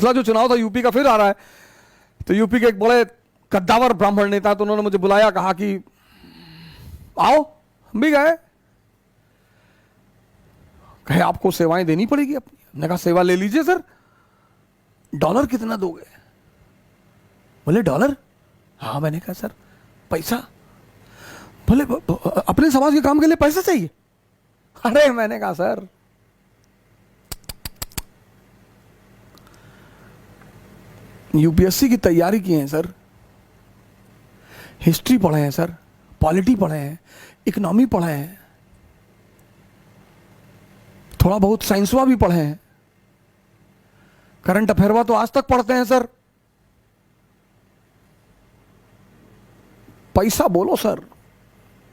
पिछला जो चुनाव था यूपी का फिर आ रहा है, तो यूपी के एक बड़े कद्दावर ब्राह्मण नेता, तो उन्होंने मुझे बुलाया, कहा कि आओ। हम भी गए। कहे आपको सेवाएं देनी पड़ेगी अपनी। हमने कहा सेवा ले लीजिए सर। डॉलर कितना दोगे? बोले डॉलर? हाँ। मैंने कहा सर पैसा? बोले अपने समाज के काम के लिए पैसा चाहिए? अरे मैंने कहा सर यूपीएससी की तैयारी की है सर, हिस्ट्री पढ़े हैं सर, पॉलिटी पढ़े हैं, इकोनॉमी पढ़े हैं, थोड़ा बहुत साइंसवा भी पढ़े हैं, करंट अफेयरवा तो आज तक पढ़ते हैं सर। पैसा बोलो सर।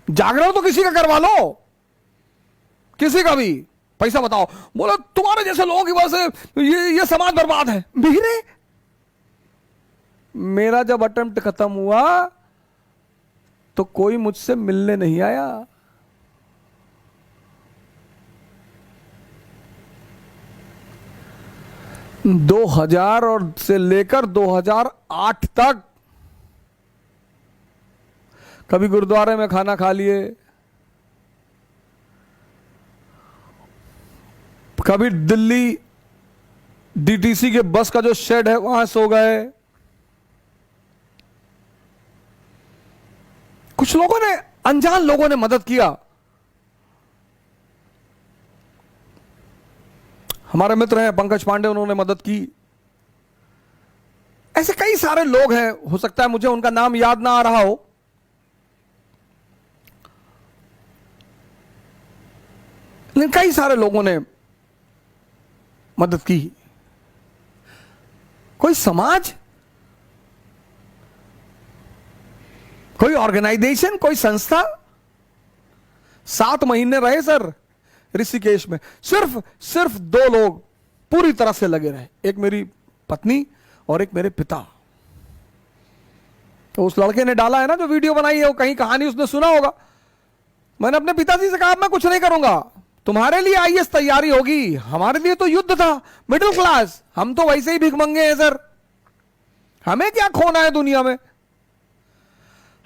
जागरण तो किसी का करवा लो, किसी का भी। पैसा बताओ। बोलो तुम्हारे जैसे लोगों की वजह से ये समाज बर्बाद है। भीरे मेरा जब अटेम्प्ट खत्म हुआ तो कोई मुझसे मिलने नहीं आया। दो हजार और से लेकर 2008 तक कभी गुरुद्वारे में खाना खा लिए, कभी दिल्ली डीटीसी के बस का जो शेड है वहां सो गए। कुछ लोगों ने, अनजान लोगों ने मदद किया। हमारे मित्र हैं पंकज पांडे, उन्होंने मदद की। ऐसे कई सारे लोग हैं, हो सकता है मुझे उनका नाम याद ना आ रहा हो, लेकिन कई सारे लोगों ने मदद की। कोई समाज, कोई ऑर्गेनाइजेशन, कोई संस्था 7 महीने रहे सर ऋषिकेश में। सिर्फ 2 लोग पूरी तरह से लगे रहे, एक मेरी पत्नी और एक मेरे पिता। तो उस लड़के ने डाला है ना जो वीडियो बनाई है, वो कहीं कहानी उसने सुना होगा। मैंने अपने पिताजी से कहा मैं कुछ नहीं करूंगा, तुम्हारे लिए आईएएस तैयारी होगी, हमारे लिए तो युद्ध था, मिडिल क्लास, हम तो वैसे ही भिखमंगे हैं सर, हमें क्या खोना है दुनिया में।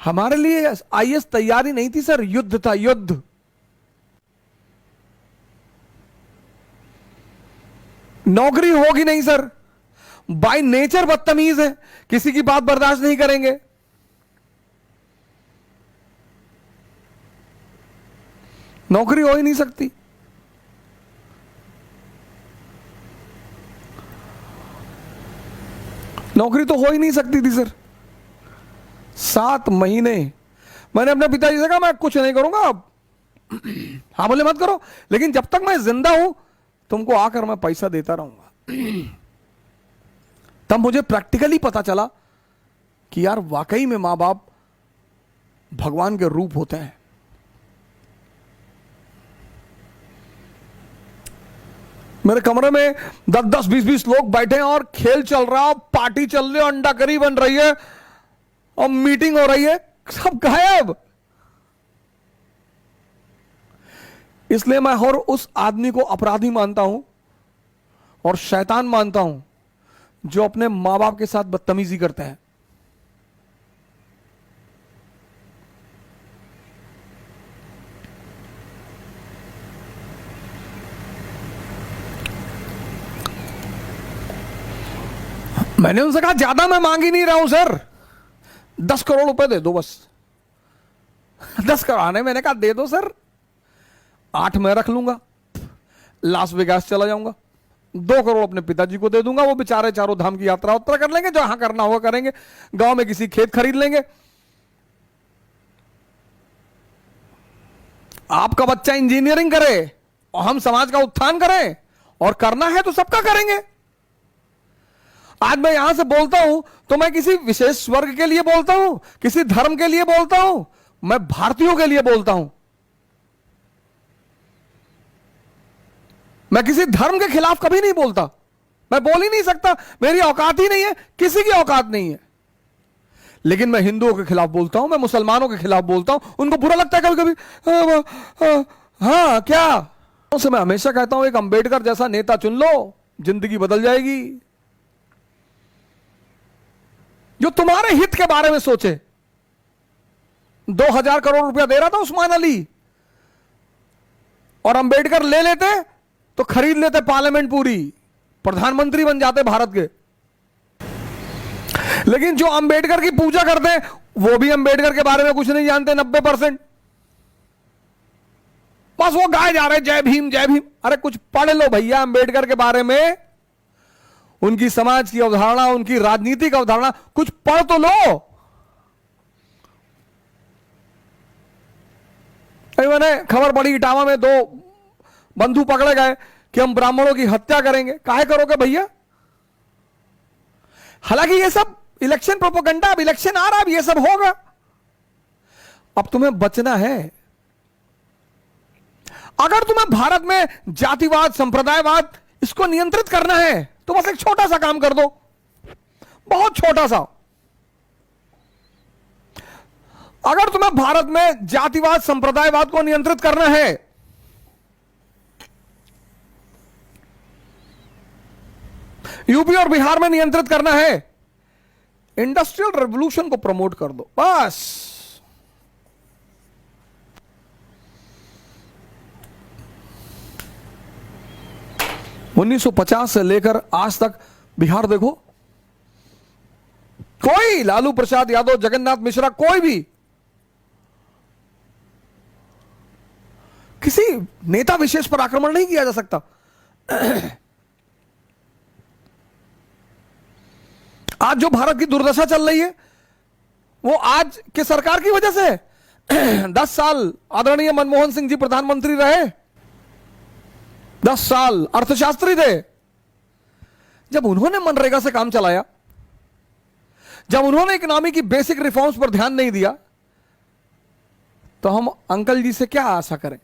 हमारे लिए आईएएस तैयारी नहीं थी सर, युद्ध था, युद्ध। नौकरी होगी नहीं सर, बाय नेचर बदतमीज है, किसी की बात बर्दाश्त नहीं करेंगे। नौकरी हो ही नहीं सकती। नौकरी तो हो ही नहीं सकती थी सर। 7 महीने मैंने अपने पिताजी से कहा मैं कुछ नहीं करूंगा अब। हाँ बोले मत करो, लेकिन जब तक मैं जिंदा हूं तुमको आकर मैं पैसा देता रहूंगा। तब मुझे प्रैक्टिकली पता चला कि यार वाकई में मां बाप भगवान के रूप होते हैं। मेरे कमरे में 10-10, 20-20 लोग बैठे हैं और खेल चल रहा है, पार्टी चल रही है, अंडा करी बन रही है और मीटिंग हो रही है, सब गायब। इसलिए मैं हर उस आदमी को अपराधी मानता हूं और शैतान मानता हूं जो अपने मां बाप के साथ बदतमीजी करते हैं। मैंने उनसे कहा ज्यादा मैं मांग ही नहीं रहा हूं सर, 10 करोड़ रुपए दे दो बस। 10 करोड़ आने, मैंने कहा दे दो सर, 8 मैं रख लूंगा, लास वेगास चला जाऊंगा, 2 करोड़ अपने पिताजी को दे दूंगा, वो बेचारे चारों धाम की यात्रा उत्तरा कर लेंगे, जहां करना होगा करेंगे, गांव में किसी खेत खरीद लेंगे। आपका बच्चा इंजीनियरिंग करे और हम समाज का उत्थान करें, और करना है तो सबका करेंगे। आज मैं यहां से बोलता हूं तो मैं किसी विशेष वर्ग के लिए बोलता हूं, किसी धर्म के लिए बोलता हूं, मैं भारतीयों के लिए बोलता हूं। मैं किसी धर्म के खिलाफ कभी नहीं बोलता, मैं बोल ही नहीं सकता, मेरी औकात ही नहीं है, किसी की औकात नहीं है। लेकिन मैं हिंदुओं के खिलाफ बोलता हूं, मैं मुसलमानों के खिलाफ बोलता हूं। उनको बुरा लगता है कभी कभी, हाँ क्या। मैं हमेशा कहता हूं एक अंबेडकर जैसा नेता चुन लो, जिंदगी बदल जाएगी। जो तुम्हारे हित के बारे में सोचे। 2,000 करोड़ रुपया दे रहा था उस्मान अली, और अंबेडकर ले लेते तो खरीद लेते पार्लियामेंट पूरी, प्रधानमंत्री बन जाते भारत के। लेकिन जो अंबेडकर की पूजा करते हैं वो भी अंबेडकर के बारे में कुछ नहीं जानते, 90%। बस वो गाए जा रहे जय भीम जय भीम। अरे कुछ पढ़ लो भैया अंबेडकर के बारे में, उनकी समाज की अवधारणा, उनकी राजनीतिक अवधारणा, कुछ पढ़ तो लो। अभी मैंने खबर पड़ी इटावा में 2 बंधु पकड़े गए कि हम ब्राह्मणों की हत्या करेंगे। काहे करोगे भैया? हालांकि ये सब इलेक्शन प्रोपेगेंडा, अब इलेक्शन आ रहा है, अब ये सब होगा। अब तुम्हें बचना है। अगर तुम्हें भारत में जातिवाद, संप्रदायवाद, इसको नियंत्रित करना है तो बस एक छोटा सा काम कर दो, बहुत छोटा सा। अगर तुम्हें भारत में जातिवाद, संप्रदायवाद को नियंत्रित करना है, यूपी और बिहार में नियंत्रित करना है, इंडस्ट्रियल रेवोल्यूशन को प्रमोट कर दो बस। (1950) से लेकर आज तक बिहार देखो, कोई लालू प्रसाद यादव, जगन्नाथ मिश्रा, कोई भी किसी नेता विशेष पर आक्रमण नहीं किया जा सकता। आज जो भारत की दुर्दशा चल रही है वो आज के सरकार की वजह से है। 10 साल आदरणीय मनमोहन सिंह जी प्रधानमंत्री रहे, 10 साल अर्थशास्त्री थे। जब उन्होंने मनरेगा से काम चलाया, जब उन्होंने इकोनॉमी की बेसिक रिफॉर्म्स पर ध्यान नहीं दिया, तो हम अंकल जी से क्या आशा करें?